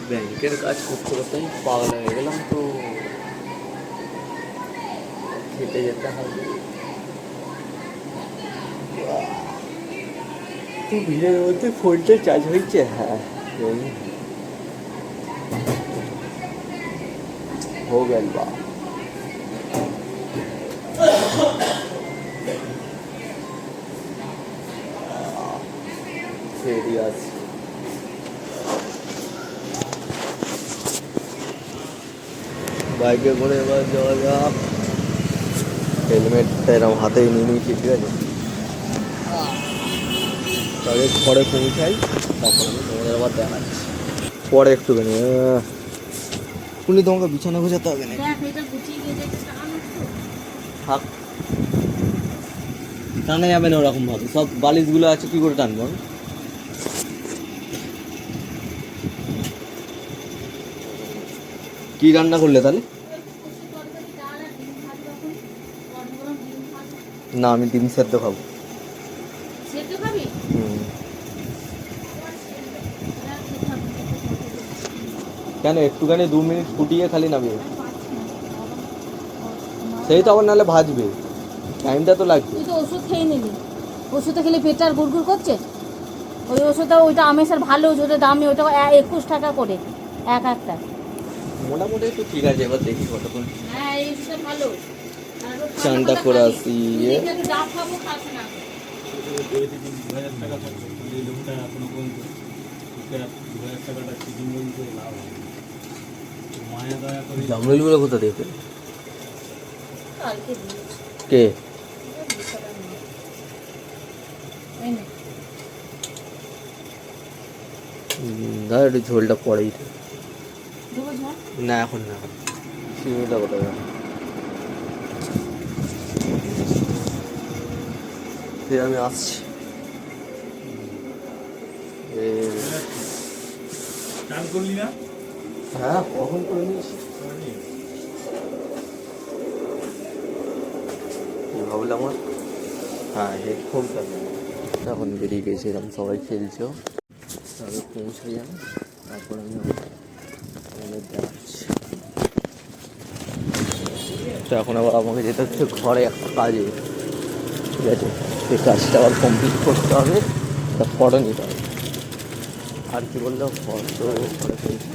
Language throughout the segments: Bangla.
ব্যাংকের কাজ করতে করতে আমি পাগল হয়ে গেলাম, তো খেতে যেতে হবে। তো ভিড়ের মধ্যে ফোনটা চার্জ হয়েছে। হ্যাঁ हो गया बा सीरियस বাইকে করে এবার যাওয়া যাক। হেলমেটটা এরকম হাতেই নিয়ে নিয়েছি, ঠিক আছে। তবে ঘরে পৌঁছাই, তখন আমি তোমাদের আবার দেখাচ্ছি পরে একটুখানি। শুনি তোমাকে বিছানা গোছাতে হবে না? থাক, টানা যাবে না ওরকম ভাবে। সব বালিশগুলো আছে, কি করে টানবো? কি রান্না করলে তাহলে? না, আমি ডিম সেদ্ধ খাবো। কেন একটুখানি 2 মিনিট ফুটিয়ে খালি নামিয়ে, সেই তো আবার নাহলে ভাজবে, টাইমটা তো লাগবে। তুই তো ওষুধ খেয়ে নিলি, ওষুধটা খেলে পেটটা আর গুড়গুড় করছে। ওই ওষুধটা, ওইটা আমেসার ভালো ওষুধ, ওটা দামি, ওইটা 21 টাকা করে এক একটা। মোটামুটি একটু ঠিক আছে, এবার দেখি কতক্ষণ। হ্যাঁ, এই ওষুধটা ভালো। চানটা করে আসি। ডাব খাবো, খাচ্ছে না। জামরুলগুলো কোথা থেকে? কে? দাদা একটু ঝোলটা পরেই, না এখন না, সিমিটা কোথায় গেল? আমি আসছি। হ্যাঁ, কখন করে নিয়েছি ভাবলাম। হ্যাঁ, হেডফোনটা এখন বেরিয়ে গেছিলাম, সবাই খেলছে, তারপরে পৌঁছে যান, তারপর আমি আমাদের দেখাচ্ছি। তো এখন আবার আমাকে যেতে হচ্ছে ঘরে একটা কাজে, ঠিক আছে। সেই কাজটা আবার কমপ্লিট করতে হবে, তা ফটো নিতে হবে। আর কি বললাম, ফটো ঘরে পেয়েছি,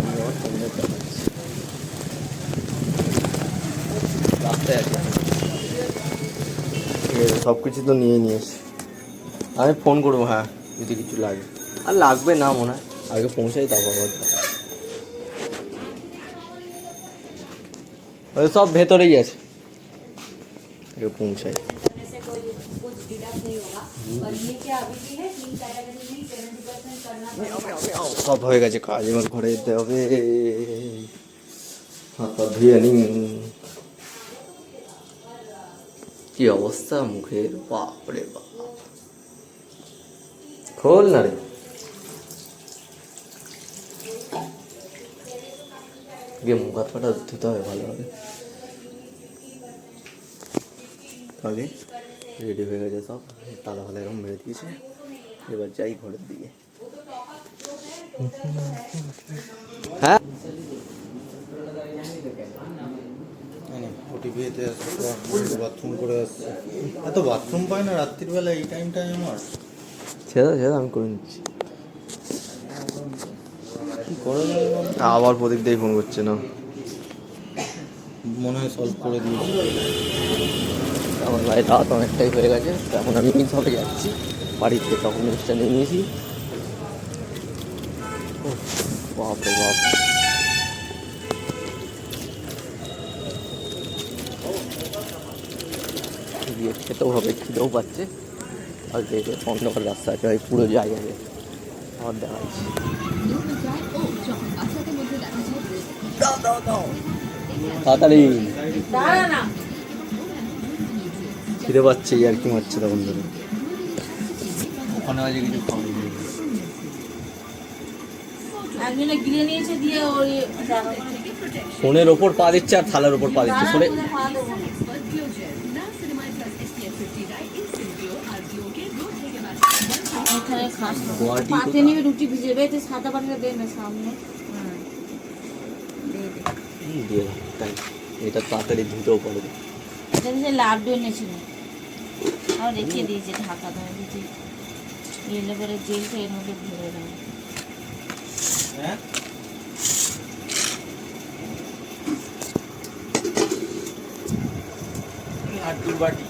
আবার তোমাদের দেখাচ্ছি। রাস্তায় আছে, সব কিছু তো নিয়ে নিয়েছি। আমি ফোন করবো, হ্যাঁ, যদি কিছু লাগে। আর লাগবে না মনে হয়, আগে পৌঁছাই তারপর সব ভেতরেই আছে, আগে পৌঁছাই। সব হয়ে গেছে কাজ, এবার ঘরে যেতে হবে। হাত পা ধুয়ে নিন। কি অবস্থা মুখের, বাপরে বাপ। খোল না রে, গিয়ে মুখ হাত পাটা ধুতে হবে ভালোভাবে। আগে রেডি হয়ে গেছে সব, তালা ফালা এরকম মেরে দিয়েছে। এবার যাই ঘরের দিকে। হ্যাঁ, ওটিভিতে বাথরুম করে আসছে, এত বাথরুম পায় না রাত্রিবেলা এই টাইমটাই আমার। ছেড়ে আমি করে নিচ্ছি। আবার প্রদীপ দিয়ে ফোন করছে না, মনে হয় সলভ করে দিয়েছি। আমার ভাই রাত অনেকটাই হয়ে গেছে, তখন আমি সবে যাচ্ছি বাড়িতে, তখন জিনিসটা নিয়ে নিয়েছি। বাপরে বাপ, গিয়ে খেতেও হবে, খিদেও পাচ্ছে। আর দেখে অন্ধকার রাস্তা আছে, ভাই পুরো জায়গায় আমার দেখাচ্ছি। তাড়াতাড়ি খিদে পাচ্ছে, আর কি মারছে তখন ধরে। ওখানে আছে কিছু খাওয়া, ফোনের ওপর পা দিচ্ছে আর থালার ওপর পা দিচ্ছে, ফোনে এখানে খাস না। গুয়াহাটি পাতে নিয়ে রুটি ভিজে বেতে সাদা পাটিটা দেন না সামনে। হ্যাঁ দিয়ে দে। দিয়ে দাও, তাই এটা তাড়াতাড়ি ধুতেও পারবে। এটা যে লাড্ডু এনেছিল আর রেখে দিয়েছে ঢাকা ধরে দিয়েছে এলে পরে জেলটা এর মধ্যে ভরে দেয়। হ্যাঁ লাড্ডুর বাটি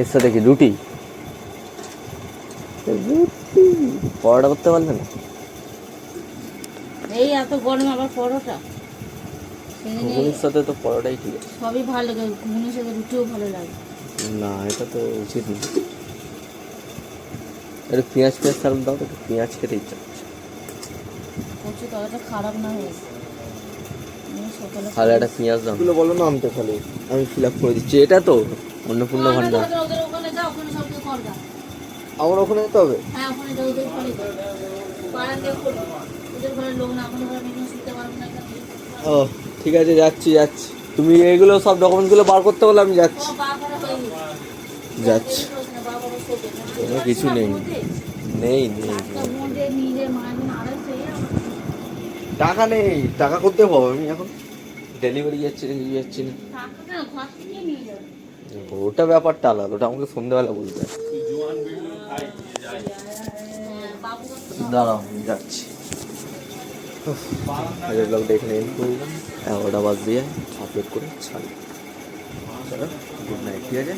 এর সাথে কি রুটি? পরোটা করতে পারলে না? এই এত গরমে আবার পরোটা সেদিনে ঘুগনির সাথে তো পরোটাই ঠিক আছে। সবই ভালো লাগে, ঘুগনির সাথে রুটিও ভালো লাগে। না এটা তো উচিত না। একটু পেঁয়াজ সালাদ দাও, একটু পেঁয়াজ খেতে ইচ্ছা করছে। কচু তলাটা খারাপ না হয়েছে আমি সকালে তাহলে একটা পেঁয়াজ দাও, এগুলো বলো না আনতে, খালি আমি ফিল আপ করে দিচ্ছি। এটা তো অন্নপূর্ণা ভান্ডার, ওদের ওখানে যাও, ওখানে সব কিছু কর দাও। আমার ওখানে যেতে হবে। হ্যাঁ ওখানে যাও, ওদের ঘরে যাও, বারান দিয়ে করবো। ওদের ঘরে লোক না, আমাদের ঘরে মেয়ে শুনতে পারবো না এখানে। ও ঠিক আছে, যাচ্ছি। তুমি এগুলো সব ডকুমেন্টসগুলো বার করতে বলে আমি যাচ্ছি। ও বার করা হয়ে গেছে। যাচ্ছি। বাবা শোবে না। কোনো কিছু নেই, নেই তার মধ্যে নিজের মায়ের আড়াইশো টাকা নেই, টাকা করতে পাবো আমি এখন। ডেলিভারি যাচ্ছি না, কিছু যাচ্ছি না। টাকা কেন ঘর থেকে নিয়ে যাবে। ওটা ব্যাপারটা আলাদা, ওটা আমাকে সন্ধ্যেবেলা বলতে হবে। হ্যাঁ বাবু দাঁড়াও আমি যাচ্ছি। আজকের ব্লগটা এখানে এন্ড করলাম। 11টা বাজ দিয়ে আপলোড করে ছাড়ি। চলো গুড নাইট, ঠিক আছে।